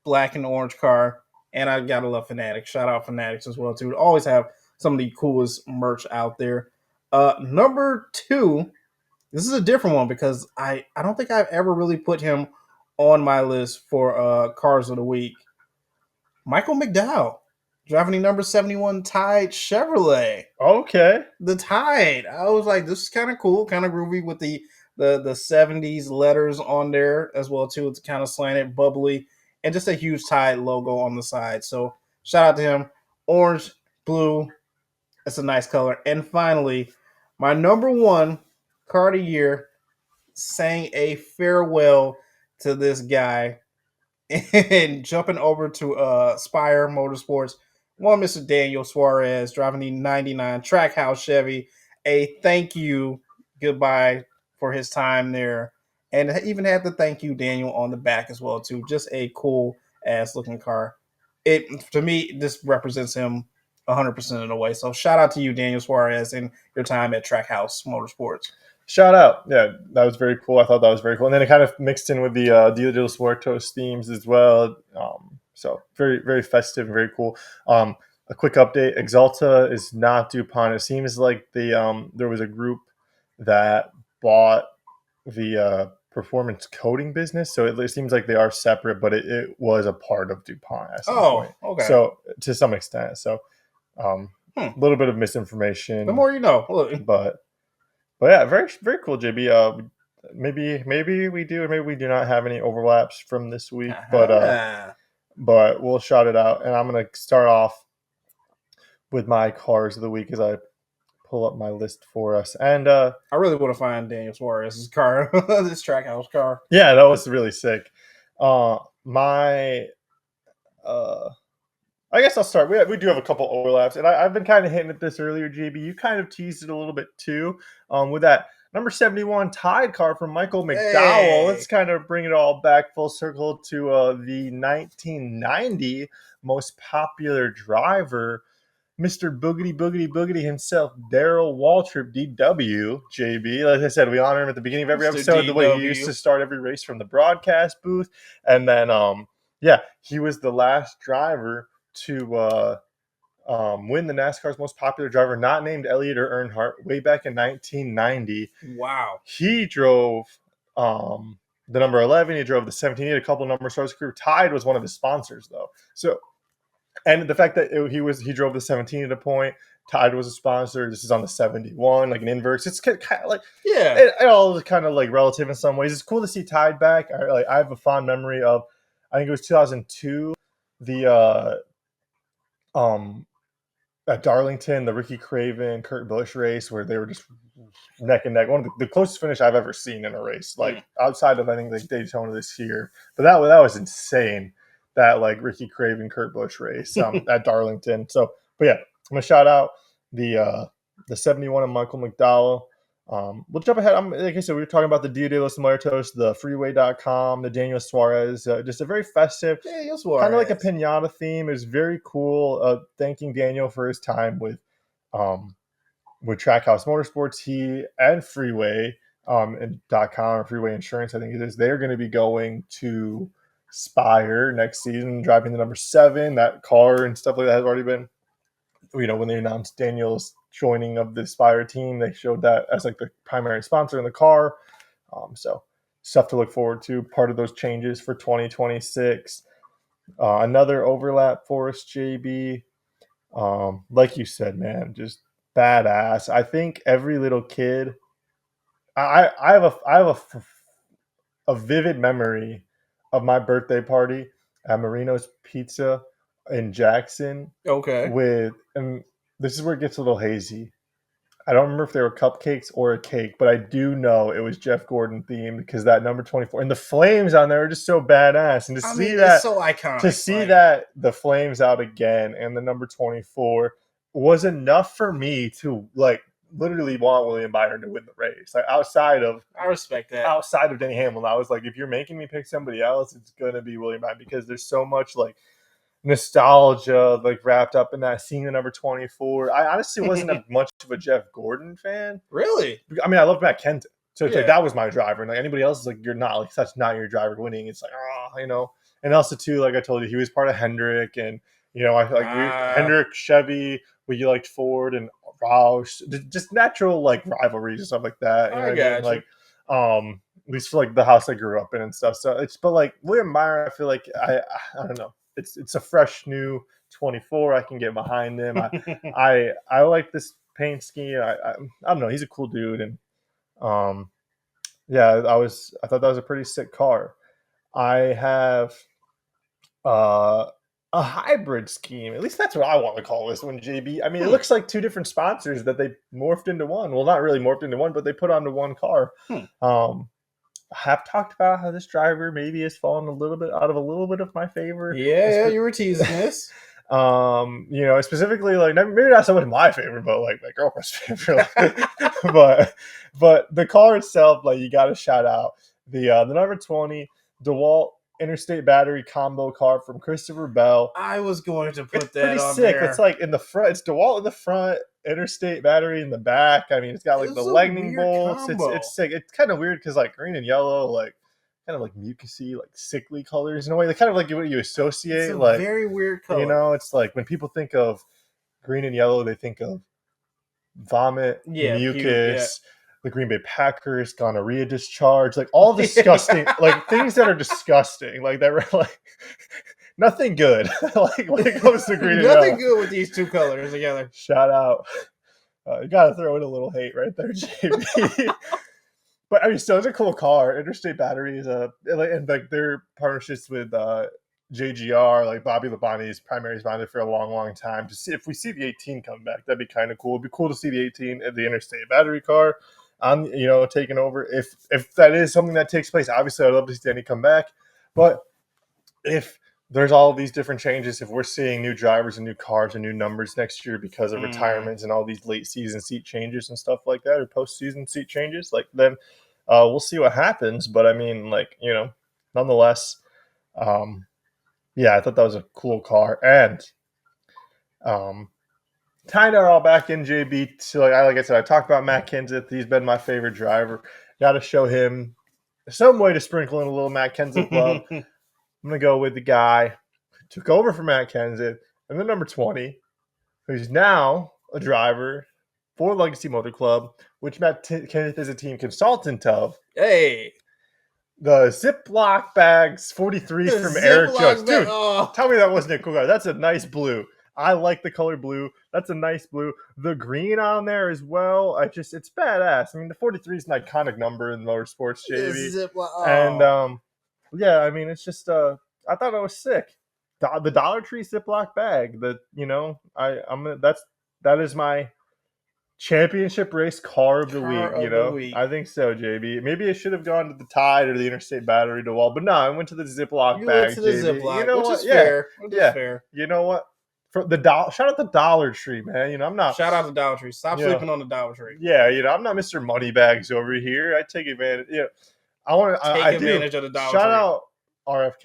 black and orange car. And I gotta love Fanatics. Shout out Fanatics as well, too. Always have some of the coolest merch out there. Number two, this is a different one because I don't think I've ever really put him on my list for cars of the week. Michael McDowell, driving the number 71 Tide Chevrolet. Okay. The Tide. I was like, this is kind of cool, kind of groovy with the 70s letters on there as well too. It's kind of slanted, bubbly, and just a huge Tide logo on the side. So shout out to him. Orange, blue. That's a nice color. And finally, my number one car of the year, saying a farewell to this guy and jumping over to Spire Motorsports, one Mr. Daniel Suarez driving the 99 Trackhouse Chevy. A thank you, goodbye for his time there. And even had the thank you Daniel on the back as well too. Just a cool ass looking car. It to me this represents him 100% of the way. So shout out to you Daniel Suarez and your time at Trackhouse Motorsports. Shout out. Yeah, that was very cool. I thought that was very cool. And then it kind of mixed in with the Dia de los Muertos themes as well. So very, very festive and very cool. A quick update. Exalta is not DuPont. It seems like there was a group that bought the performance coating business. So it seems like they are separate, but it was a part of DuPont at some Oh, point. okay. So to some extent. So a little bit of misinformation. The more you know. Look. But yeah, very very cool, JB. Maybe we do, or maybe we do not have any overlaps from this week, but we'll shout it out. And I'm gonna start off with my cars of the week as I pull up my list for us. And I really want to find Daniel Suarez's car, this Trackhouse car. Yeah, that was really sick. I guess I'll start. We do have a couple overlaps, and I've been kind of hitting at this earlier, JB. You kind of teased it a little bit too, with that number 71 Tide car from Michael McDowell. Hey. Let's kind of bring it all back full circle to the 1990 most popular driver, Mr. Boogety Boogety Boogety himself, Darrell Waltrip, DW, JB. Like I said, we honor him at the beginning of every episode, DW. The way he used to start every race from the broadcast booth. And then, he was the last driver to win the NASCAR's most popular driver, not named Elliott or Earnhardt, way back in 1990. Wow. He drove the number 11. He drove the 17. He had a couple number stars. Tide was one of his sponsors, though. So, and the fact that he drove the 17 at a point, Tide was a sponsor. This is on the 71, like an inverse. It's kind of like, yeah, it all is kind of like relative in some ways. It's cool to see Tide back. I have a fond memory of, I think it was 2002, the at Darlington, the Ricky Craven, Kurt Busch race where they were just neck and neck. One of the closest finish I've ever seen in a race, like outside of I think like Daytona this year. But that was insane. That like Ricky Craven, Kurt Busch race at Darlington. So, but yeah, I'm gonna shout out the 71 of Michael McDowell. We'll jump ahead. Like I said, we were talking about the Dia de los Muertos, the Freeway.com, the Daniel Suarez. Just a very festive, kind of like a pinata theme. It was very cool. Thanking Daniel for his time with Trackhouse Motorsports. He and Freeway and .com or Freeway Insurance, I think it is. They're going to be going to Spire next season, driving the number 7. That car and stuff like that has already been. When they announced Daniel's joining of the Spire team, they showed that as like the primary sponsor in the car. So stuff to look forward to. Part of those changes for 2026. Another overlap for us, JB. Like you said, man, just badass. I think every little kid. I have a vivid memory of my birthday party at Marino's Pizza in Jackson. Okay. And this is where it gets a little hazy. I don't remember if they were cupcakes or a cake, but I do know it was Jeff Gordon themed because that number 24 and the flames on there are just so badass. And it's so iconic. To see that the flames out again and the number 24 was enough for me to like literally want William Byron to win the race. Like I respect that. Outside of Denny Hamlin, I was like, if you're making me pick somebody else, it's gonna be William Byron because there's so much like nostalgia like wrapped up in that scene of number 24. I honestly wasn't much of a Jeff Gordon fan. Really? I mean, I loved Matt Kenton. So it's like that was my driver. And like anybody else is like, you're not like that's not your driver winning. It's like, And also too, like I told you, he was part of Hendrick and I feel like Hendrick, Chevy, we liked Ford and Roush, just natural like rivalries and stuff like that. You know I what I mean? got you. Like, at least for like the house I grew up in and stuff. So it's but like William Meyer, I feel like I don't know. It's a fresh new 24. I can get behind him. I like this paint scheme. I don't know. He's a cool dude, and um yeah, I thought that was a pretty sick car. I have uh a hybrid scheme. At least that's what I want to call this one, JB. I mean, it Hmm. looks like two different sponsors that they morphed into one. Well, not really morphed into one, but they put onto one car. Hmm. Um, I have talked about how this driver maybe has fallen a little bit out of a little bit of my favor. Yeah, you were teasing this. Specifically like maybe not so much my favorite, but like my girlfriend's favorite. but the car itself, like you got to shout out the number 20 DeWalt Interstate Battery Combo car from Christopher Bell. I was going to It's put that pretty on sick. there. It's like in the front. It's DeWalt in the front, Interstate Battery in the back. I mean, it's got like the It's a lightning weird bolts. combo. It's sick. It's kind of weird because like green and yellow, like kind of like mucusy, like sickly colors in a way. They kind of like what you associate. It's a Like very weird color. you know, it's like when people think of green and yellow, they think of vomit, Yeah, puke, yeah. mucus, the Green Bay Packers, gonorrhea discharge, like all disgusting, like things that are disgusting, like that were like nothing good. Like when it comes to green and yellow. Nothing good with these two colors together. Shout out. You got to throw in a little hate right there, JB. But I mean, still, it's a cool car. Interstate Battery is and like their partnerships with JGR, like Bobby Labonte's primary sponsor for a long, long time. To see if we see the 18 come back, that'd be kind of cool. It'd be cool to see the 18 at the Interstate Battery car, taking over. If that is something that takes place, obviously, I'd love to see Danny come back. But if there's all these different changes, if we're seeing new drivers and new cars and new numbers next year because of retirements and all these late season seat changes and stuff like that, or postseason seat changes, like then we'll see what happens. But I mean, like, nonetheless, yeah, I thought that was a cool car. And kind of all back in JB. So like I said, I talked about Matt Kenseth. He's been my favorite driver. Got to show him some way to sprinkle in a little Matt Kenseth love. I'm going to go with the guy who took over for Matt Kenseth and the number 20, who's now a driver for Legacy Motor Club, which Matt Kenseth is a team consultant of. Hey. The Ziploc bags 43s from Eric Jones. Dude, tell me that wasn't a cool car. That's a nice blue. I like the color blue. That's a nice blue. The green on there as well. It's badass. I mean, the 43 is an iconic number in motorsports, JB. And yeah, I mean, it's just I thought it was sick. The Dollar Tree Ziploc bag. That that is my championship race car of the week. I think so, JB. Maybe it should have gone to the Tide or the Interstate Battery DeWalt, but no, I went to the Ziploc bag, went to the JB. Ziploc, you know which what? Is fair. Which is fair. You know what? For the shout out the Dollar Tree, man. I'm not. Shout out to Dollar Tree. Stop sleeping on the Dollar Tree. Yeah, I'm not Mr. Moneybags over here. I take advantage. I want to take advantage of the Dollar Tree. Shout Tree. out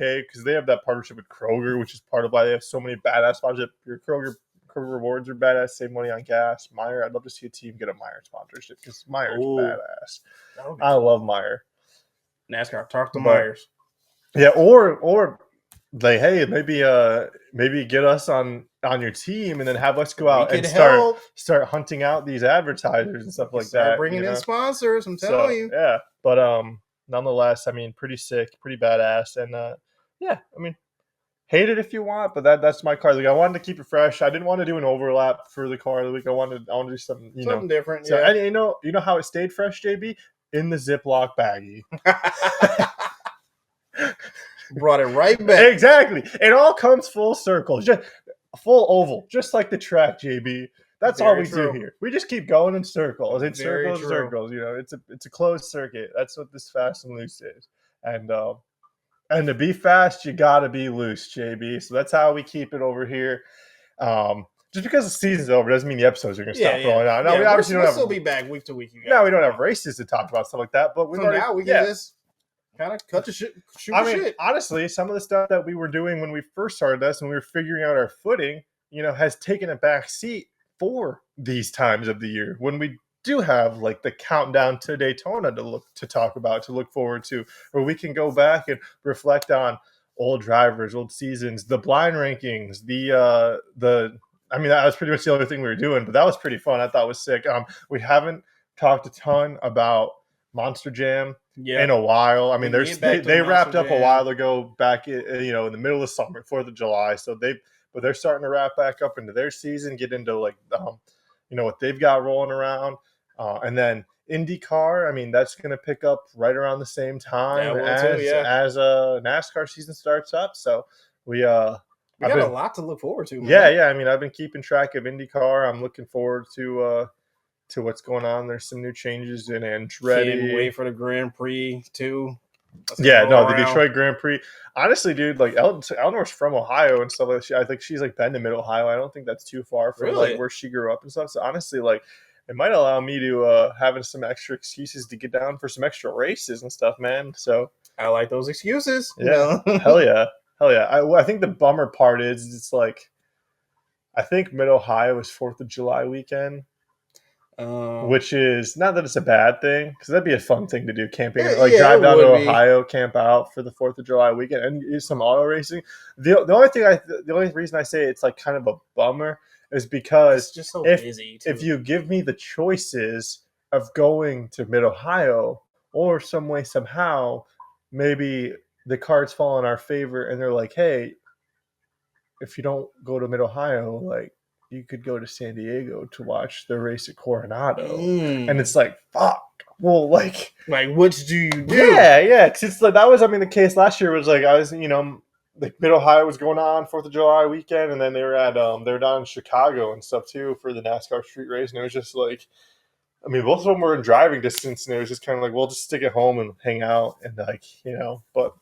RFK because they have that partnership with Kroger, which is part of why they have so many badass sponsorships. Your Kroger rewards are badass. Save money on gas. Meyer, I'd love to see a team get a Meyer sponsorship because Meyer's badass. I love Meyer. NASCAR, talk to Myers. Yeah, or like, hey, maybe get us on your team and then have us go out and start hunting out these advertisers and stuff like that. Bringing in sponsors, I'm telling you. Yeah, but nonetheless, I mean, pretty sick, pretty badass, and yeah, I mean, hate it if you want, but that's my car. Like, I wanted to keep it fresh. I didn't want to do an overlap for the car of the week. I wanted to do something, something different. So, and you know how it stayed fresh, JB? In the Ziploc baggie. Brought it right back. Exactly. It all comes full circle, just full oval, just like the track, JB. That's all we do here. We just keep going in circles. It's circles, circles. It's a closed circuit. That's what this fast and loose is. And to be fast, you gotta be loose, JB. So that's how we keep it over here. Just because the season's over doesn't mean the episodes are going to stop going on. No, we obviously don't have. We'll still be back week to week. No, we don't have races to talk about, stuff like that. But now we can just kind of cut the shit. Honestly, some of the stuff that we were doing when we first started this and we were figuring out our footing, has taken a back seat for these times of the year when we do have like the countdown to Daytona to look forward to, where we can go back and reflect on old drivers, old seasons, the blind rankings, the I mean, that was pretty much the only thing we were doing, but that was pretty fun. I thought it was sick. We haven't talked a ton about Monster Jam in Yep. a while. I We mean, get back to they wrapped Monster up a Jam. while ago, back in the middle of summer, 4th of July. So they're starting to wrap back up into their season, get into like what they've got rolling around, and then IndyCar. I mean, that's going to pick up right around the same time That will too, yeah. as NASCAR season starts up. So we We got a lot to look forward to, man. yeah. I mean, I've been keeping track of IndyCar. I'm looking forward to what's going on. There's some new changes in Andretti. Can't wait for the Grand Prix too. Yeah, no, the Detroit Grand Prix. Honestly, dude, like Eleanor's from Ohio and stuff like that. I think she's like been to Mid Ohio. I don't think that's too far from Really? like where she grew up and stuff. So honestly, like it might allow me to having some extra excuses to get down for some extra races and stuff, man. So I like those excuses. yeah, hell yeah. I think the bummer part is it's like I think Mid Ohio is 4th of July weekend. Which is not that it's a bad thing, because that'd be a fun thing to do, camping, like drive down to Ohio, camp out for the 4th of July weekend, and do some auto racing. The only reason I say it's like kind of a bummer is because it's just so busy. Too. If you give me the choices of going to Mid Ohio or some way somehow, maybe the cards fall in our favor, and they're like, hey, if you don't go to Mid Ohio, like, you could go to San Diego to watch the race at Coronado. And it's like, fuck. Well, like which do you do? Yeah. Cause it's like, that was, I mean, the case last year was like, I was, like Mid Ohio was going on 4th of July weekend. And then they were they were down in Chicago and stuff too for the NASCAR street race. And it was just like, I mean, both of them were in driving distance. And it was just kind of like, we'll just stick at home and hang out. And like, but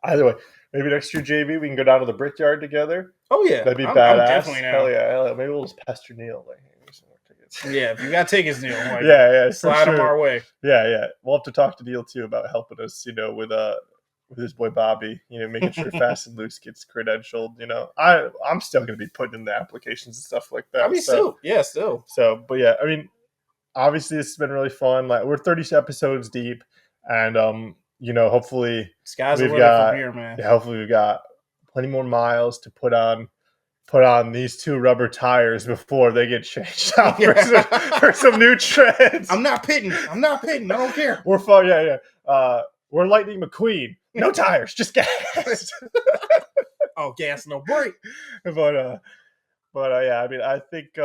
either way, maybe next year, JB, we can go down to the Brickyard together. Oh yeah, that'd be badass. I'm definitely down. Hell yeah. Maybe we'll just pester Neil. Like, yeah, if you got tickets, Neil. Like, yeah, slide them our way. Yeah. We'll have to talk to Neil too about helping us, with his boy Bobby. Making sure Fast and Loose gets credentialed. I'm still gonna be putting in the applications and stuff like that. I mean, still. So, but yeah, I mean, obviously this has been really fun. Like, we're 30 episodes deep, and hopefully sky's the limit from here, man. Yeah, hopefully we've got plenty more miles to put on these 2 rubber tires before they get changed out for some new treads. I'm not pitting. I don't care. We're fun. Yeah. We're Lightning McQueen. No tires, just gas. Oh, gas, no brake. But yeah. I mean, I think.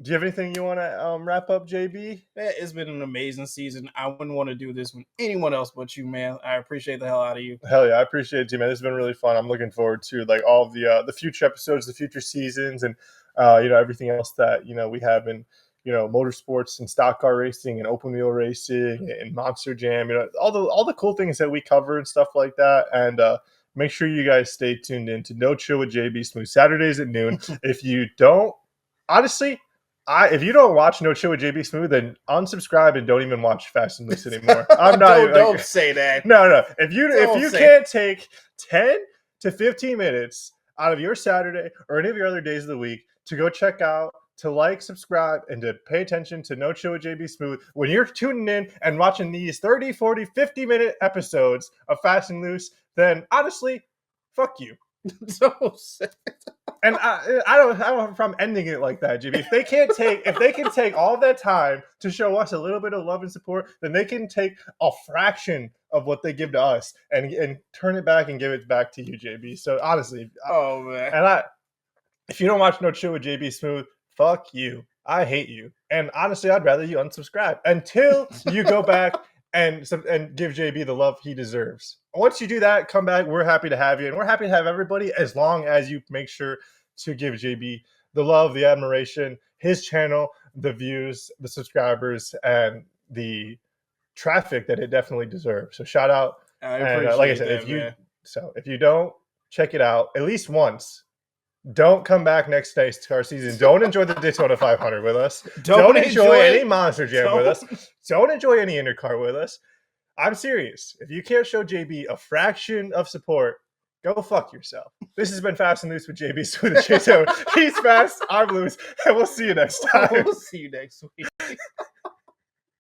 Do you have anything you want to wrap up, JB? Man, it's been an amazing season. I wouldn't want to do this with anyone else but you, man. I appreciate the hell out of you. Hell yeah, I appreciate it too, man. This has been really fun. I'm looking forward to like all of the future episodes, the future seasons, and everything else that we have in motorsports and stock car racing and open wheel racing and Monster Jam. All the cool things that we cover and stuff like that. And make sure you guys stay tuned in to No Chill with JB Smooth Saturdays at noon. If you don't, honestly. If you don't watch No Chill with JB Smooth, then unsubscribe and don't even watch Fast and Loose anymore. I'm not. Don't say that. No. If you can't take 10 to 15 minutes out of your Saturday or any of your other days of the week to go check out, to like, subscribe, and to pay attention to No Chill with JB Smooth when you're tuning in and watching these 30, 40, 50-minute episodes of Fast and Loose, then honestly, fuck you. Don't say that. And I don't have a problem ending it like that, Jimmy. If they can take all that time to show us a little bit of love and support, then they can take a fraction of what they give to us and turn it back and give it back to you, JB. So honestly, man. And if you don't watch No Chill with JB Smooth, fuck you. I hate you. And honestly, I'd rather you unsubscribe until you go back and give JB the love he deserves. Once you do that, come back. We're happy to have you, and we're happy to have everybody as long as you make sure to give JB the love, the admiration, his channel, the views, the subscribers, and the traffic that it definitely deserves. So shout out. I appreciate like I said, if you don't check it out at least once, don't come back next NASCAR season. Don't enjoy the Daytona 500 with us. Don't enjoy any Monster Jam with us. Don't enjoy any IndyCar with us. I'm serious. If you can't show JB a fraction of support, go fuck yourself. This has been Fast and Loose with JB Smooth and Chase. He's fast, I'm loose, and we'll see you next time. We'll see you next week.